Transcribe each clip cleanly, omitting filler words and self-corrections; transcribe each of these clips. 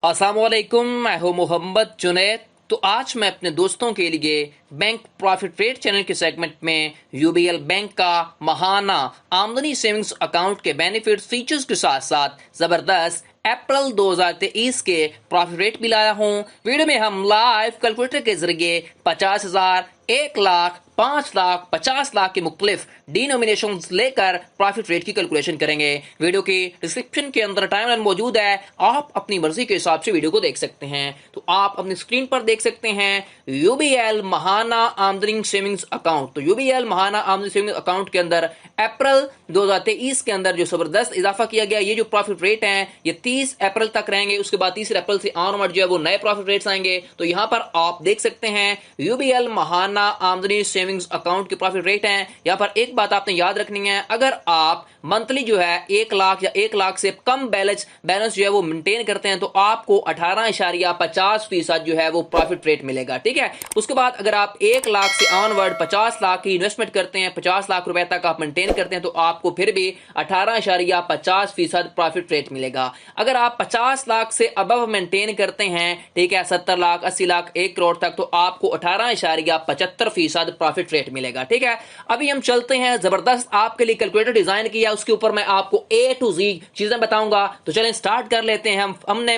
अस्सलामुअलैकुम, मैं हूं मोहम्मद जुनैद। तो आज मैं अपने दोस्तों के लिए बैंक प्रॉफिट रेट चैनल के सेगमेंट में यूबीएल बैंक का महाना आमदनी सेविंग्स अकाउंट के बेनिफिट फीचर्स के साथ साथ जबरदस्त अप्रैल 2023 के प्रॉफिट रेट भी लाया हूं। वीडियो में हम लाइव कैलकुलेटर के जरिए 50,000, 1 लाख, 5 लाख, 50 लाख के मुख्तलिफ डिनोमिनेशन लेकर प्रॉफिट रेट की कैलकुलेशन करेंगे। वीडियो की डिस्क्रिप्शन के अंदर टाइमलाइन मौजूद है, आप अपनी मर्जी के हिसाब से वीडियो को देख सकते हैं। तो आप अपनी स्क्रीन पर देख सकते हैं यूबीएल महाना आमदनी सेविंग्स अकाउंट। तो यूबीएल महाना आमदनी सेविंग्स अकाउंट के अंदर अप्रैल 2023 के अंदर जो जबरदस्त इजाफा किया गया, ये जो प्रॉफिट रेट है ये 30 अप्रैल तक रहेंगे। उसके बाद 30 अप्रैल से ऑनवर्ड जो है वो नए प्रॉफिट रेट्स आएंगे। तो यहां पर आप देख सकते हैं यूबीएल महाना आमदनी सेविंग्स अकाउंट के प्रॉफिट रेट हैं। यहां पर एक बात आपने याद रखनी है, अगर आप मंथली जो है 1 लाख या 1 लाख से कम बैलेंस जो है वो मेंटेन करते हैं तो आपको 18.50% जो है वो प्रॉफिट रेट मिलेगा। ठीक है। उसके बाद अगर आप 1 लाख से ऑनवर्ड 50 लाख की इन्वेस्टमेंट करते हैं, 50 लाख रुपए तक आप मेंटेन करते हैं तो आपको फिर भी 18.50% प्रॉफिट रेट मिलेगा। अगर आप 50 लाख से अबव मेंटेन करते हैं, ठीक है, 70 लाख, 80 लाख, 1 करोड़ तक, तो आपको 18.75% प्रॉफिट रेट मिलेगा। ठीक है। अभी हम चलते हैं, जबरदस्त आपके लिए कैलकुलेटर डिजाइन किया, उसके ऊपर मैं आपको ए टू जी चीजें बताऊंगा। तो चलें स्टार्ट कर लेते हैं।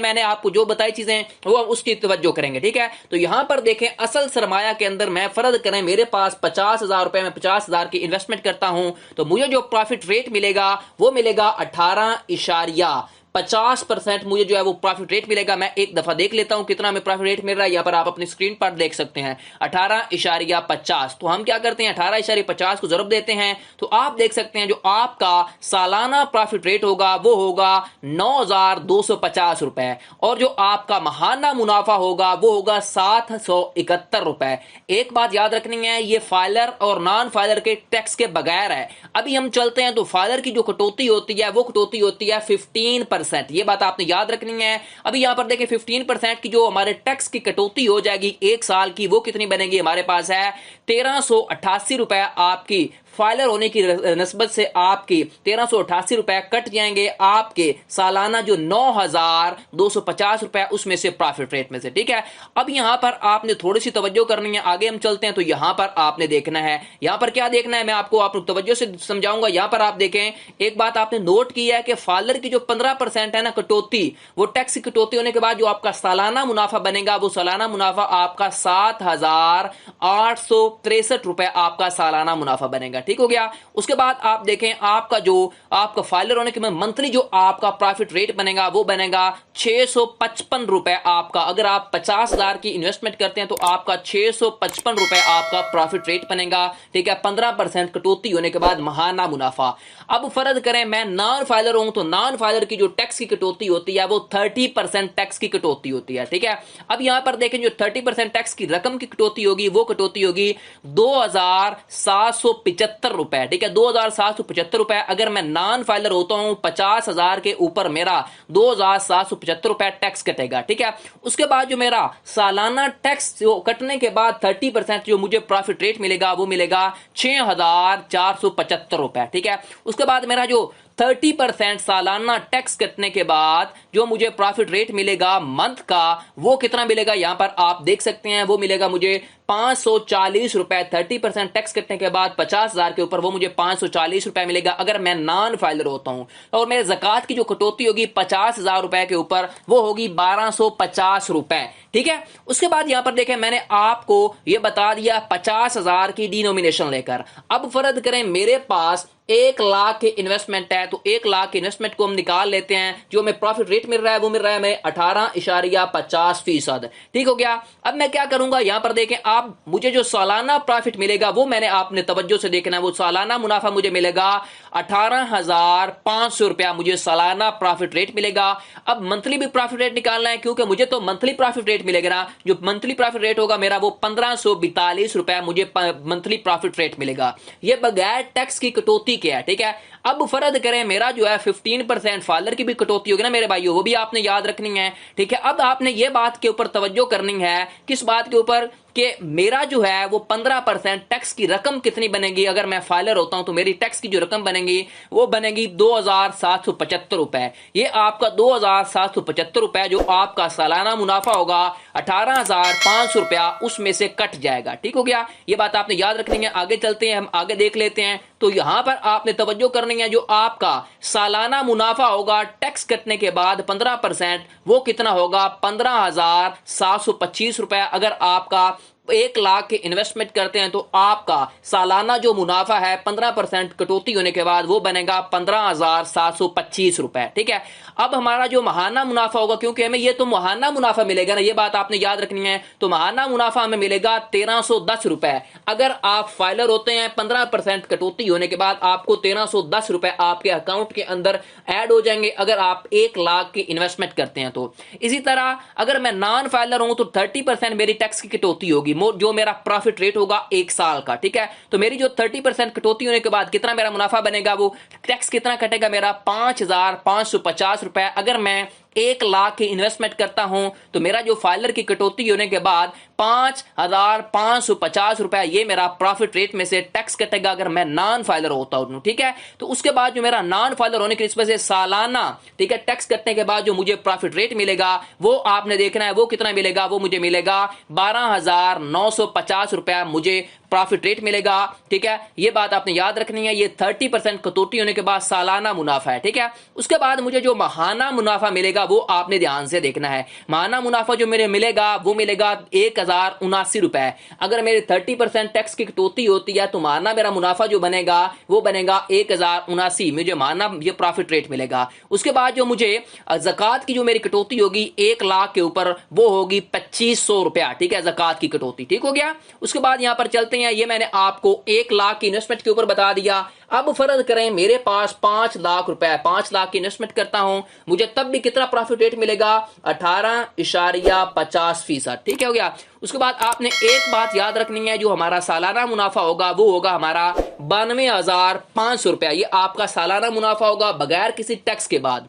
मैंने आपको जो बताई चीजें वो उसकी तवज्जो करेंगे। ठीक है। तो यहां पर देखें, असल सरमाया के अंदर मैं फर्ज करें मेरे पास 50,000 रुपए में 50,000 की इन्वेस्टमेंट करता हूं तो मुझे जो प्रॉफिट रेट मिलेगा वो मिलेगा 18.50% मुझे जो है वो प्रॉफिट रेट मिलेगा। मैं एक दफा देख लेता हूं कितना हमें प्रॉफिट रेट मिल रहा है। यहां पर आप अपनी स्क्रीन पर देख सकते हैं 18.50। तो हम क्या करते हैं, 18.50 को जरब देते हैं तो आप देख सकते हैं जो आपका सालाना प्रॉफिट रेट होगा वो होगा 9,250 रुपए, और जो आपका महाना मुनाफा होगा वो होगा 771 रुपए। एक बात याद रखनी है, ये फाइलर और नॉन फाइलर के टैक्स के बगैर है। अभी हम चलते हैं तो फाइलर की जो कटौती होती है वो कटौती होती है 15%। ये बात आपने याद रखनी है। अभी यहां पर देखें 15% की जो हमारे टैक्स की कटौती हो जाएगी 1 साल की, वो कितनी बनेगी, हमारे पास है 1388 रुपए। आपकी फाइलर होने की नस्बत से आपकी 1388 रुपए कट जाएंगे आपके सालाना जो 9,250 रुपए उसमें से प्रॉफिट रेट में से। ठीक है। अब यहां पर आपने थोड़ी सी तवज्जो करनी है। आगे हम चलते हैं तो यहां पर आपने देखना है, यहां पर क्या देखना है मैं आपको आप तवज्जो से समझाऊंगा। यहां पर आप देखें, एक बात आपने नोट की है कि फाइलर की जो 15% है ना कटौती, वो टैक्स की कटौती होने के बाद जो आपका सालाना मुनाफा बनेगा वो सालाना मुनाफा आपका 7,863 रुपए आपका सालाना मुनाफा बनेगा। ठीक हो गया। उसके बाद आप देखें आपका जो आपका फाइलर होने के बाद मंथली जो आपका प्रॉफिट रेट बनेगा वो बनेगा 655 रुपए आपका। अगर आप 50,000 की इन्वेस्टमेंट करते हैं तो आपका 655 रुपए आपका प्रॉफिट रेट बनेगा। ठीक है। 15% कटौती होने के बाद महाना मुनाफा। अब फर्ज करें मैं नॉन फाइलर हूं तो नॉन फाइलर की जो टैक्स की कटौती होती है वो 30% टैक्स की कटौती होती है। ठीक है। अब यहां पर देखें जो 30% टैक्स की रकम की कटौती होगी वो कटौती होगी 2,775 रुपए। ठीक है। 2,775 रुपए। अगर मैं नॉन फाइलर होता हूं 50,000 के ऊपर मेरा 2,775 रुपए टैक्स कटेगा। ठीक है। उसके बाद जो मेरा सालाना टैक्स जो कटने के बाद 30% जो मुझे प्रॉफिट रेट मिलेगा वो मिलेगा 6,475 रुपए। ठीक है। उसके बाद मेरा जो 30% सालाना टैक्स कटने के बाद जो मुझे प्रॉफिट रेट मिलेगा मंथ का वो कितना मिलेगा, यहां पर आप देख सकते हैं वो मिलेगा मुझे 540 रुपए। 30% टैक्स कटने के बाद 50,000 के ऊपर वो मुझे 540 रुपए मिलेगा अगर मैं नॉन फाइलर होता हूं। और मेरे ज़कात की जो कटौती होगी 50,000 रुपए के ऊपर वो होगी 1,250 रुपए। ठीक है। उसके बाद यहां पर देखें मैंने आपको ये बता दिया 50,000 की डिनोमिनेशन लेकर। अब फर्ज करें मेरे पास 1 लाख की इन्वेस्टमेंट है तो 1 लाख की इन्वेस्टमेंट को हम निकाल लेते हैं। जो हमें प्रॉफिट रेट मिल रहा है वो मिल रहा है हमें 18.50%। ठीक हो गया। अब मैं क्या करूंगा, यहां पर देखें आप मुझे जो सालाना प्रॉफिट मिलेगा वो मैंने आपने तवज्जो से देखना है। वो सालाना मुनाफा मुझे मिलेगा 18,500 रुपया मुझे सालाना प्रॉफिट रेट मिलेगा। अब मंथली भी प्रॉफिट रेट निकालना है क्योंकि मुझे तो मंथली प्रॉफिट रेट मिलेगा ना। जो मंथली प्रॉफिट रेट होगा मेरा वो 1,542 रुपया मुझे मंथली प्रॉफिट रेट मिलेगा। ये बगैर टैक्स की कटौती के है। ठीक है। अब फर्ज करें मेरा जो है 15% फादर की भी कटौती होगी ना मेरे भाइयों, वो भी आपने याद रखनी है। ठीक है, अब आपने ये बात के ऊपर तवज्जो करनी है, किस बात के ऊपर, कि मेरा जो है वो 15% टैक्स की रकम कितनी बनेगी। अगर मैं फाइलर होता हूं तो मेरी टैक्स की जो रकम बनेगी वो बनेगी 2775 रुपए। ये आपका 2775 रुपए जो आपका सालाना मुनाफा होगा 18,500 रुपया उसमें से कट जाएगा। ठीक हो गया, ये बात आपने याद रखनी है। आगे चलते हैं, हम आगे देख लेते हैं। तो यहां पर आपने तवज्जो करनी है, जो आपका सालाना मुनाफा होगा टैक्स कटने के बाद 15%, वो कितना होगा 15,725 रुपए। अगर आपका 1 लाख के इन्वेस्टमेंट करते हैं तो आपका सालाना जो मुनाफा है 15% कटौती होने के बाद वो बनेगा 15,725 रुपए। ठीक है, अब हमारा जो महाना मुनाफा होगा, क्योंकि हमें ये तो महाना मुनाफा मिलेगा ना, ये बात आपने याद रखनी है। तो महाना मुनाफा हमें मिलेगा 1310 रुपए। अगर आप फाइलर होते हैं 15% कटौती होने के बाद आपको 1310 रुपए आपके अकाउंट के अंदर ऐड हो जाएंगे, अगर आप 1 लाख की इन्वेस्टमेंट करते हैं तो। इसी तरह अगर मैं नॉन फाइलर हूं तो 30% मेरी टैक्स की कटौती होगी, जो मेरा प्रॉफिट रेट होगा 1 साल का। ठीक है, तो मेरी जो 30% कटौती होने के बाद कितना मेरा मुनाफा बनेगा, वो टैक्स कितना कटेगा मेरा 5,550 रुपए। अगर मैं 1 लाख की इन्वेस्टमेंट करता हूं तो मेरा जो फाइलर की कटौती होने के बाद 5,550 रुपए ये मेरा प्रॉफिट रेट में से टैक्स कटेगा, अगर मैं नॉन फाइलर होता हूं। ठीक है, तो उसके बाद जो मेरा नॉन फाइलर होने की निस्बत से सालाना, ठीक है, टैक्स कटने के बाद जो मुझे प्रॉफिट रेट मिलेगा वो आपने देखना है, वो कितना मिलेगा, वो मुझे मिलेगा 12,950 रुपया मुझे प्रॉफिट रेट मिलेगा। ठीक है, ये बात आपने याद रखनी है। ये 30% कटौती होने के बाद सालाना मुनाफा है। ठीक है, उसके बाद मुझे जो महाना मुनाफा मिलेगा वो आपने ध्यान से देखना है। महाना मुनाफा जो मेरे मिलेगा वो मिलेगा 1,079 रुपए। अगर मेरे 30% टैक्स की कटौती होती है तो महाना मेरा मुनाफा जो बनेगा वो बनेगा 1,079, मुझे महाना ये प्रॉफिट रेट मिलेगा। उसके बाद जो मुझे ज़कात की जो मेरी कटौती होगी 1 लाख के ऊपर वो होगी 2,500 रुपया। ठीक है, ज़कात की कटौती। ठीक हो गया, उसके बाद यहां पर चलते हैं। ये मैंने आपको 1 लाख की इन्वेस्टमेंट के ऊपर बता दिया। अब फर्ज करें मेरे पास 5 लाख रुपए, 5 लाख की इन्वेस्टमेंट करता हूं, मुझे तब भी कितना प्रॉफिट रेट मिलेगा 18.50%। ठीक है, हो गया। उसके बाद आपने एक बात याद रखनी है, जो हमारा सालाना मुनाफा होगा वो होगा हमारा 92,500 रुपया। ये आपका सालाना मुनाफा होगा बगैर किसी टैक्स के बाद।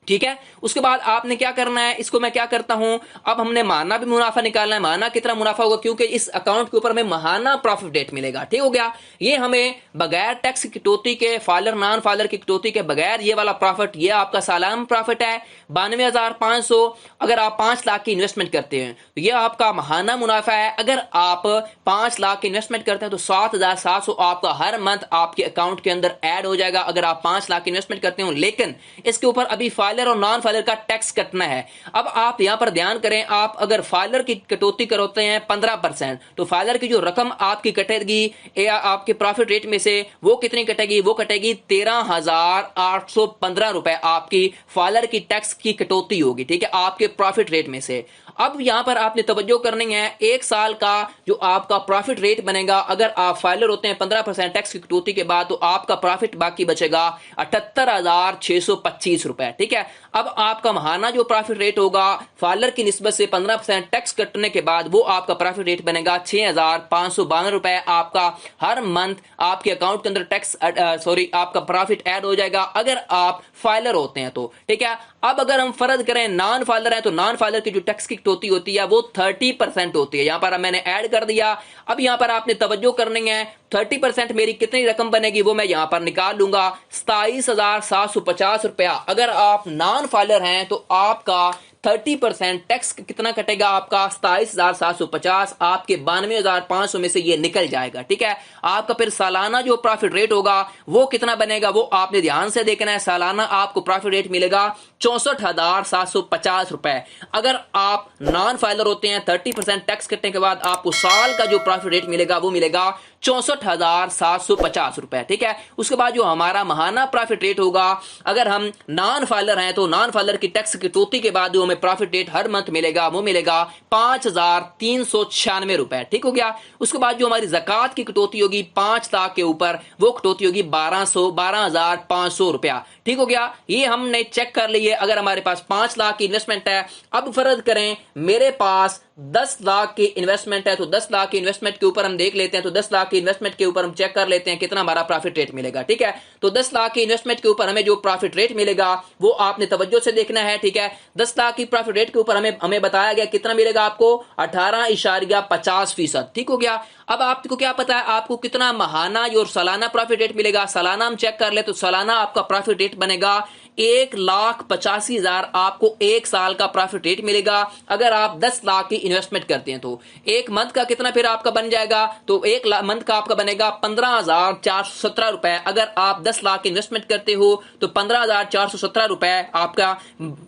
ठीक है, उसके बाद आपने क्या करना है, इसको मैं क्या करता हूं, अब हमने माना भी मुनाफा निकालना है। माना कितना मुनाफा होगा, क्योंकि इस अकाउंट के ऊपर हमें महाना प्रॉफिट रेट मिलेगा। ठीक हो गया, ये हमें बगैर टैक्स की कटौती के, फाइलर नॉन फाइलर की कटौती के बगैर ये वाला प्रॉफिट, ये आपका सालाना प्रॉफिट है 92,500। अगर आप 5 लाख की इन्वेस्टमेंट करते हैं तो ये आपका महाना मुनाफा है। अगर आप 5 लाख की इन्वेस्टमेंट करते हैं तो 7,700 आपका हर मंथ आपके अकाउंट के अंदर ऐड हो जाएगा, अगर आप 5 लाख की इन्वेस्टमेंट करते हो। लेकिन इसके ऊपर अभी फाइलर और नॉन फाइलर का टैक्स कटना है। अब आप यहां पर ध्यान करें, आप अगर फाइलर की कटौती करते हैं 15%, तो फाइलर की जो रकम आपकी कटेगी आपके प्रॉफिट रेट में से वो कितनी कटेगी, वो कटेगी 13,815 रुपए आपकी फाइलर की टैक्स की कटौती होगी। ठीक है, आपके प्रॉफिट रेट में से। अब यहां पर आपने तवज्जो करनी है, 1 साल का जो आपका प्रॉफिट रेट बनेगा, अगर आप फाइलर होते हैं 15% टैक्स की कटौती के बाद, तो आपका प्रॉफिट बाकी बचेगा 78,625 रुपए। ठीक है, अब आपका महाना जो प्रॉफिट रेट होगा फाइलर की निस्बत से 15% टैक्स कटने के बाद वो आपका प्रॉफिट रेट बनेगा 6,552 रुपए। आपका हर मंथ आपके अकाउंट के अंदर टैक्स आपका प्रॉफिट ऐड हो जाएगा, अगर आप फाइलर होते हैं तो। ठीक है, अब अगर हम फर्ज करें नॉन फाइलर है तो नॉन फाइलर की जो टैक्स की कटौती होती है वो 30% होती है। यहां पर मैंने ऐड कर दिया। अब यहां पर आपने तवज्जो करनी है, 30% मेरी कितनी रकम बनेगी वो मैं यहां पर निकाल लूंगा, 27,750 रुपया। अगर आप नॉन फाइलर हैं तो आपका 30% टैक्स कितना कटेगा, आपका 27,750 आपके 92,500 में से ये निकल जाएगा। ठीक है, आपका फिर सालाना जो प्रॉफिट रेट होगा वो कितना बनेगा, वो आपने ध्यान से देखना है। सालाना आपको प्रॉफिट रेट मिलेगा 64,750 रुपए। अगर आप नॉन फाइलर होते हैं 30% टैक्स कटने के बाद आपको साल का जो प्रॉफिट रेट मिलेगा वो मिलेगा 64,750 रुपए। ठीक है, उसके बाद जो हमारा महाना प्रॉफिट रेट होगा, अगर हम नॉन फाइलर हैं तो नॉन फाइलर की टैक्स कटौती के बाद जो हमें प्रॉफिट रेट हर मंथ मिलेगा वो मिलेगा 5,396 रुपए। ठीक हो गया, उसके बाद जो हमारी ज़कात की कटौती होगी 5 लाख के ऊपर वो कटौती होगी 12,500 रुपया। ठीक हो गया, ये हमने चेक कर लिए। अगर हमारे पास 5 लाख की इन्वेस्टमेंट है, अब फर्ज करें मेरे पास 10 लाख की इन्वेस्टमेंट है, तो 10 लाख की इन्वेस्टमेंट के ऊपर हम देख लेते हैं। तो 10 लाख लाख की इन्वेस्टमेंट के ऊपर हम चेक कर लेते हैं कितना हमारा प्रॉफिट रेट मिलेगा। ठीक है, तो 10 लाख की इन्वेस्टमेंट के ऊपर हमें जो प्रॉफिट रेट मिलेगा वो आपने तवज्जो से देखना है। ठीक है, 10 लाख की प्रॉफिट रेट के ऊपर हमें बताया गया कितना मिलेगा आपको 18.50%। ठीक हो गया। अब आपको क्या पता है आपको कितना महाना और सालाना प्रॉफिट रेट मिलेगा। सालाना हम चेक कर ले तो सालाना आपका प्रॉफिट रेट बनेगा 1,85,000 आपको एक साल का प्रॉफिट रेट मिलेगा अगर आप 10 लाख की इन्वेस्टमेंट करते हैं। तो एक मंथ का कितना फिर आपका बन जाएगा, तो एक मंथ का आपका बनेगा 15,417 रुपए। अगर आप 10 लाख की इन्वेस्टमेंट करते हो तो 15,417 रुपए आपका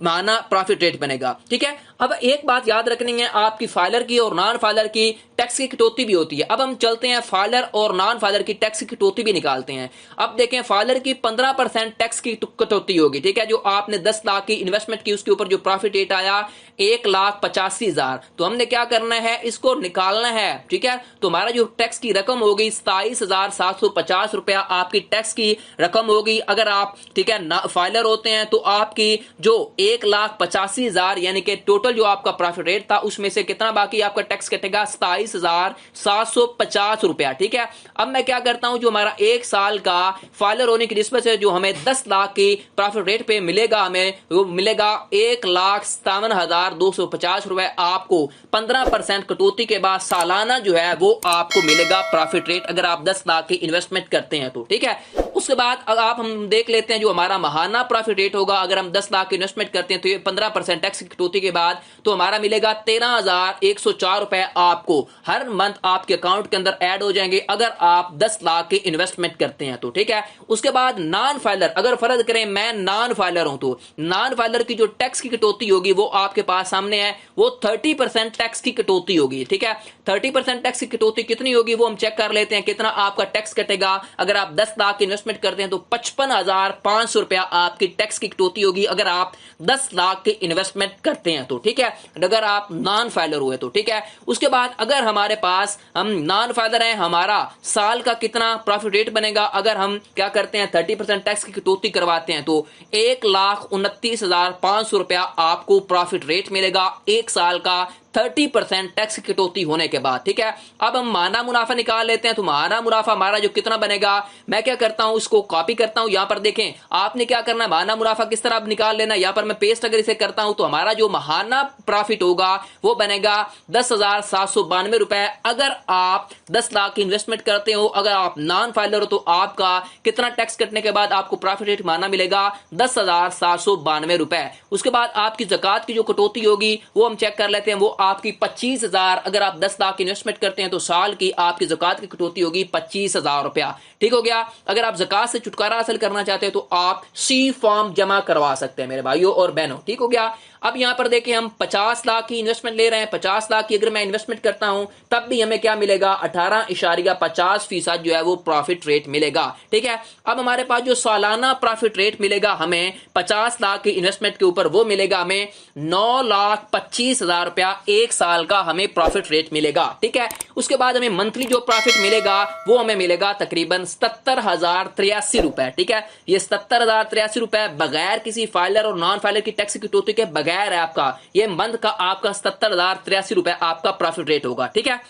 माना प्रॉफिट रेट बनेगा। ठीक है, अब एक बात याद रखनी है, आपकी फाइलर की और नॉन फाइलर की टैक्स की कटौती भी होती है। अब हम चलते हैं फाइलर और नॉन फाइलर की टैक्स की कटौती भी निकालते हैं। अब देखें फाइलर की 15% टैक्स की कटौती होगी। ठीक है, जो आपने 10 लाख की इन्वेस्टमेंट की उसके ऊपर जो प्रॉफिट रेट आया 1,85,000, तो हमने क्या करना है इसको निकालना है। ठीक है, तो हमारा जो टैक्स की रकम होगी 27,750 रुपया आपकी टैक्स की रकम होगी। अगर आप ठीक है फाइलर होते हैं तो आपकी जो 1,85,000 यानी कि टोटल जो आपका प्रॉफिट रेट था उसमें से कितना बाकी आपका टैक्स कटेगा 27,750 रुपया। ठीक है, अब मैं क्या करता हूं जो हमारा एक साल का फाइलर होने की निस्बत से जो हमें 10 लाख की प्रॉफिट रेट पे मिलेगा हमें वो मिलेगा 1,57,250 रुपए। आपको 15% कटौती के बाद सालाना जो है वो आपको मिलेगा प्रॉफिट रेट अगर आप 10 लाख की इन्वेस्टमेंट करते हैं तो। ठीक है, उसके बाद आप हम देख लेते हैं जो हमारा महाना प्रॉफिट रेट होगा अगर हम 10 लाख की इन्वेस्टमेंट करते हैं तो ये 15% टैक्स की कटौती के बाद तो हमारा मिलेगा 13,104 रुपए आपको हर मंथ आपके अकाउंट के अंदर ऐड हो जाएंगे अगर आप 10 लाख की इन्वेस्टमेंट करते हैं तो। ठीक है, उसके बाद नॉन फाइलर, अगर फर्ज करें मैं नॉन फाइलर हूं तो नॉन फाइलर की जो टैक्स की कटौती होगी वो आपके पास सामने है, वो 30% टैक्स की कटौती होगी। ठीक है, 30% टैक्स की कटौती कितनी होगी वो हम चेक कर लेते हैं कितना आपका टैक्स कटेगा। अगर आप 10 लाख की इन्वेस्टमेंट करते हैं तो 55,500 रुपया आपकी टैक्स की कटौती होगी अगर आप 10 लाख की इन्वेस्टमेंट करते हैं तो। ठीक है, अगर आप नॉन फाइलर हुए तो। ठीक है, उसके बाद अगर हमारे पास हम नॉन फाइलर हैं हमारा साल का कितना प्रॉफिट रेट बनेगा अगर हम क्या करते हैं 30% टैक्स की कटौती करवाते हैं तो 1,29,500 रुपया आपको प्रॉफिट रेट मिलेगा एक साल का 30% टैक्स की कटौती होने के बाद। ठीक है, अब हम माना मुनाफा निकाल लेते हैं तो माना मुनाफा हमारा जो कितना बनेगा, मैं क्या करता हूं इसको कॉपी करता हूं। यहां पर देखें आपने क्या करना है माना मुनाफा किस तरह निकाल लेना। यहां पर मैं पेस्ट अगर इसे करता हूं तो हमारा जो महाना प्रॉफिट होगा वो बनेगा 10,792 रुपए अगर आप 10 लाख की इन्वेस्टमेंट करते हो। अगर आप नॉन फाइलर हो तो आपका कितना टैक्स कटने के बाद आपको प्रॉफिट रेट माना मिलेगा 10,792 रुपए। उसके बाद आपकी ज़कात की जो कटौती होगी वो हम चेक कर लेते हैं, वो आपकी 25,000 अगर आप 10 लाख इन्वेस्टमेंट करते हैं तो साल की आपकी ज़कात की कटौती होगी 25,000 रुपया। ठीक हो गया। अगर आप ज़कात से छुटकारा हासिल करना चाहते हैं तो आप सी फॉर्म जमा करवा सकते हैं मेरे भाइयों और बहनों। ठीक हो गया। अब यहां पर देखिए हम 50 लाख की इन्वेस्टमेंट ले रहे हैं। 50 लाख की अगर मैं इन्वेस्टमेंट करता हूं तब भी हमें क्या मिलेगा 18.50% जो है वो प्रॉफिट रेट मिलेगा। ठीक है, अब हमारे पास जो सालाना प्रॉफिट रेट मिलेगा हमें 50 लाख की इन्वेस्टमेंट के ऊपर वो मिलेगा हमें 9,25,000 रुपया एक साल का हमें प्रॉफिट रेट मिलेगा। ठीक है, उसके बाद हमें मंथली जो प्रॉफिट मिलेगा वो हमें मिलेगा तकरीबन 77,083 रुपए। ठीक है, ये 77,083 रुपए बगैर किसी फाइलर और नॉन फाइलर की टैक्स की कटौती के बगैर है आपका ये मंथ का आपका 77,083 रुपए आपका प्रॉफिट रेट होगा। ठीक है,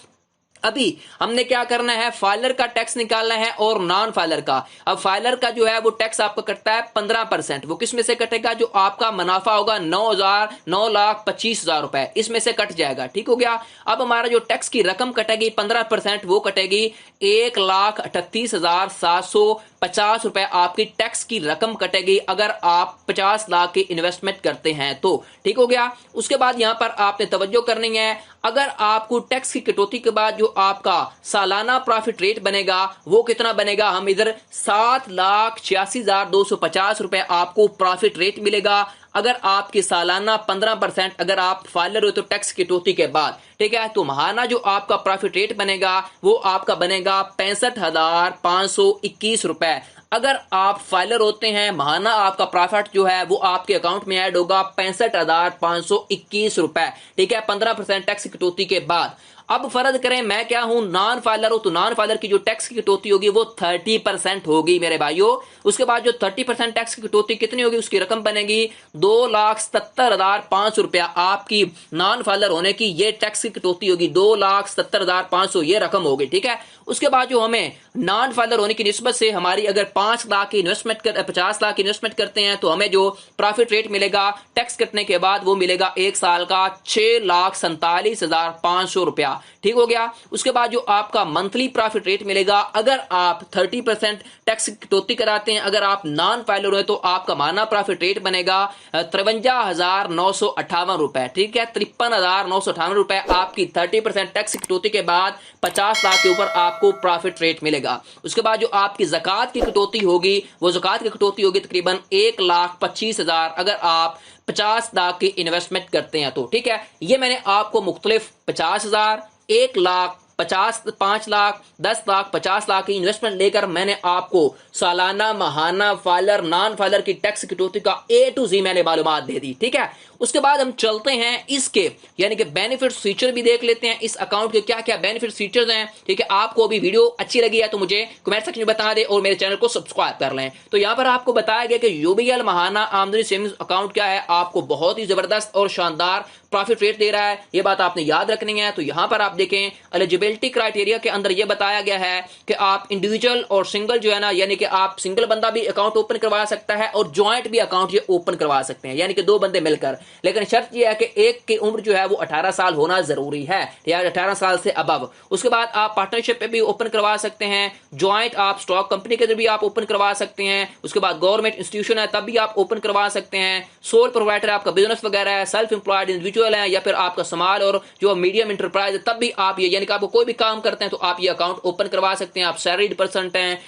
अभी हमने क्या करना है फाइलर का टैक्स निकालना है और नॉन फाइलर का। अब फाइलर का जो है वो टैक्स आपका कटता है 15%। वो किस में से कटेगा, जो आपका मुनाफा होगा 9,25,000 रुपए इसमें से कट जाएगा। ठीक हो गया। अब हमारा जो टैक्स की रकम कटेगी 15% वो कटेगी 1,38,750 रुपए आपकी टैक्स की रकम कटेगी अगर आप 50 लाख की इन्वेस्टमेंट करते हैं तो। ठीक हो गया। उसके बाद यहां पर आपने तवज्जो करनी है, अगर आपको टैक्स की कटौती के बाद जो आपका सालाना प्रॉफिट रेट बनेगा वो कितना बनेगा, हम इधर 7,86,250 रुपए आपको प्रॉफिट रेट मिलेगा अगर आपकी सालाना 15% अगर आप फाइलर हो तो टैक्स की कटौती के बाद। ठीक है, तो महाना जो आपका प्रॉफिट रेट बनेगा वो आपका बनेगा 65,521 रुपए अगर आप फाइलर होते हैं, महाना आपका प्रॉफिट जो है वो आपके अकाउंट में ऐड होगा 65,521 रुपए, ठीक है, 15% टैक्स की कटौती के बाद। अब फर्ज करें मैं क्या हूं, नॉन फाइलर हूं, तो नॉन फाइलर की जो टैक्स की कटौती होगी वो 30% होगी मेरे भाइयों। उसके बाद जो 30% टैक्स की कटौती कितनी होगी, उसकी रकम बनेगी 2,77,500 रुपया। आपकी नॉन फाइलर होने की ये टैक्स की कटौती होगी 2,77,500, ये रकम होगी, ठीक है। उसके बाद जो हमें नॉन फाइलर होने की निस्बत से हमारी अगर 5 लाख की इन्वेस्टमेंट 50 लाख की इन्वेस्टमेंट करते हैं तो हमें जो प्रॉफिट रेट मिलेगा टैक्स कटने के बाद वो मिलेगा 1 साल का 6,47,500 रुपया, ठीक हो गया। उसके बाद जो आपका मंथली प्रॉफिट रेट मिलेगा, अगर आप 30% टैक्स कटौती कराते हैं, अगर आप नॉन फाइलर हो तो आपका माना प्रॉफिट रेट बनेगा 53,958 रुपए, ठीक है, 53,958 रुपए आपकी 30% टैक्स कटौती के बाद 50 लाख के ऊपर आपको प्रॉफिट रेट मिलेगा। उसके बाद जो आपकी ज़कात की कटौती होगी वो ज़कात की कटौती होगी तकरीबन 1,25,000 अगर आप 50 लाख की इन्वेस्टमेंट करते हैं तो, ठीक है। ये मैंने आपको मुख्तलिफ 50,000, 1 लाख, 50, 5 लाख, 10 लाख, 50 लाख की इन्वेस्टमेंट लेकर मैंने आपको सालाना, महाना, फाइलर, नॉन फाइलर की टैक्स कटौती का A to Z मैंने मालूमात दे दी, ठीक है। उसके बाद हम चलते हैं इसके यानी कि बेनिफिट फीचर भी देख लेते हैं, इस अकाउंट के क्या क्या बेनिफिट फीचर्स हैं, ठीक है। आपको अभी वीडियो अच्छी लगी है तो मुझे कमेंट सेक्शन में बता दें और मेरे चैनल को सब्सक्राइब कर लें। तो यहां पर आपको बताया गया कि यूबीएल महाना आमदनी सेविंग्स अकाउंट क्या है, आपको बहुत ही जबरदस्त और शानदार प्रॉफिट रेट दे रहा है, ये बात आपने याद रखनी है। तो यहां पर आप देखें एलिजिबिलिटी क्राइटेरिया के अंदर यह बताया गया है कि आप इंडिविजुअल और सिंगल जो है ना, यानी कि आप सिंगल बंदा भी अकाउंट ओपन करवा सकता है और ज्वाइंट भी अकाउंट ये ओपन करवा सकते हैं, यानी कि 2 बंदे मिलकर। लेकिन शर्त यह है कि एक की उम्र जो है वो 18 साल होना जरूरी है, या 18 साल से अबव। उसके बाद आप पार्टनरशिप पे भी ओपन करवा सकते हैं, ज्वाइंट आप स्टॉक कंपनी के अंदर भी आप ओपन करवा सकते हैं। उसके बाद गवर्नमेंट इंस्टीट्यूशन है तब भी आप ओपन करवा सकते हैं। सोल प्रोवाइडर आपका बिजनेस वगैरह है, सेल्फ एम्प्लॉयड इंडिविजुअल है, या फिर आपका स्मॉल और जो मीडियम इंटरप्राइज है तब भी आप ये यानी कि आपको कोई भी काम करते हैं तो आप ये अकाउंट ओपन करवा सकते हैं। आप सैलरीड पर्सन हैं,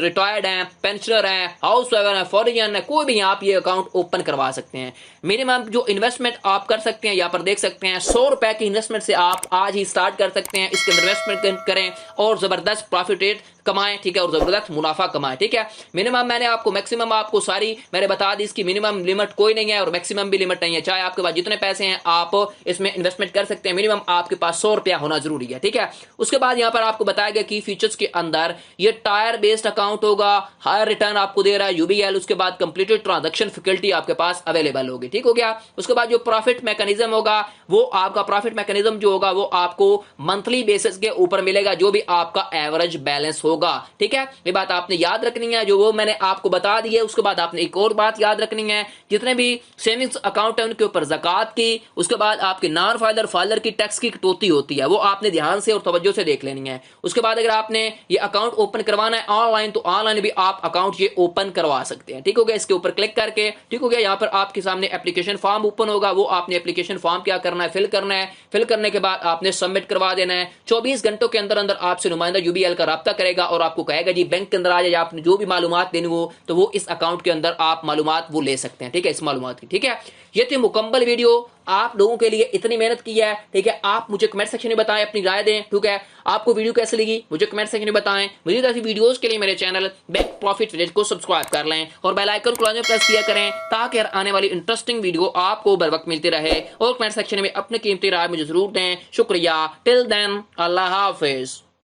रिटायर्ड हैं, पेंशनर हैं, हाउस वाइफ है, फॉरेन है, कोई भी आप ये अकाउंट ओपन करवा सकते हैं। मिनिमम जो इन्वेस्टमेंट आप कर सकते हैं यहाँ पर देख सकते हैं, 100 रुपए की इन्वेस्टमेंट से आप आज ही स्टार्ट कर सकते हैं। इसके अंदर इन्वेस्टमेंट करें और जबरदस्त प्रॉफिट रेट कमाएं, ठीक है, और जबरदस्त मुनाफा कमाएं, ठीक है। मिनिमम मैंने आपको मैक्सिमम आपको सारी मैंने बता दी, इसकी मिनिमम लिमिट कोई नहीं है और मैक्सिमम भी लिमिट नहीं है। चाहे आपके पास जितने पैसे हैं आप इसमें इन्वेस्टमेंट कर सकते हैं, मिनिमम आपके पास 100 रुपया होना जरूरी है, ठीक है। उसके बाद यहाँ पर आपको बताया गया की फीचर्स के अंदर ये टायर बेस्ड अकाउंट होगा, हायर रिटर्न आपको दे रहा है यूबीएल। उसके बाद कंप्लीटेड ट्रांजेक्शन फैसिलिटी आपके पास अवेलेबल होगी, ठीक हो गया। उसके बाद जो प्रॉफिट मैकेनिज्म होगा वो आपका प्रॉफिट मैकेनिज्म जो होगा वो आपको मंथली बेसिस के ऊपर मिलेगा, जो भी आपका एवरेज बैलेंस होगा, ठीक है। ये बात आपने याद रखनी है, जो वो मैंने आपको बता दी है। उसके बाद आपने एक और बात याद रखनी है, जितने भी सेविंग्स अकाउंट है उनके ऊपर ज़कात की, उसके बाद आपके नॉन फाइलर की टैक्स की कटौती होती है, वो आपने ध्यान से और तवज्जो से देख लेनी है। उसके बाद अगर आपने ये अकाउंट ओपन करवाना है ऑनलाइन तो ऑनलाइन भी आप अकाउंट ये ओपन करवा सकते हैं, ठीक हो गया। इसके ऊपर क्लिक करके, ठीक हो गया, यहाँ पर आपके सामने एप्लीकेशन फॉर्म ओपन होगा, वो आपने एप्लीकेशन फॉर्म क्या करना है, फिल करना है। फिल करने के बाद आपने सबमिट करवा देना है। 24 घंटों के अंदर अंदर आपसे नुमाइंदा यूबीएल का राब्ता करेगा और आपको कहेगा जी बैंक के अंदर आ जाए, आपने जो भी मालूमात देनी हो तो वो इस अकाउंट के अंदर आप मालूमात वो ले सकते हैं, ठीक है, इस मालूमात की, ठीक है। ये थी मुकम्मल वीडियो, आप लोगों के लिए इतनी मेहनत की है, ठीक है। आप मुझे कमेंट सेक्शन में बताएं, अपनी राय दें, ठीक है। आपको वीडियो कैसी लगी मुझे कमेंट सेक्शन में बताएं। मज़ीद ऐसी वीडियोस के लिए मेरे चैनल बैंक प्रॉफिट विलेज को सब्सक्राइब कर लें और बेल आइकन को प्रेस किया करें ताकि आने वाली इंटरेस्टिंग वीडियो आपको बर वक्त मिलती रहे। और कमेंट सेक्शन में अपनी कीमती राय मुझे जरूर दें। शुक्रिया। टिल देन, अल्लाह हाफिज।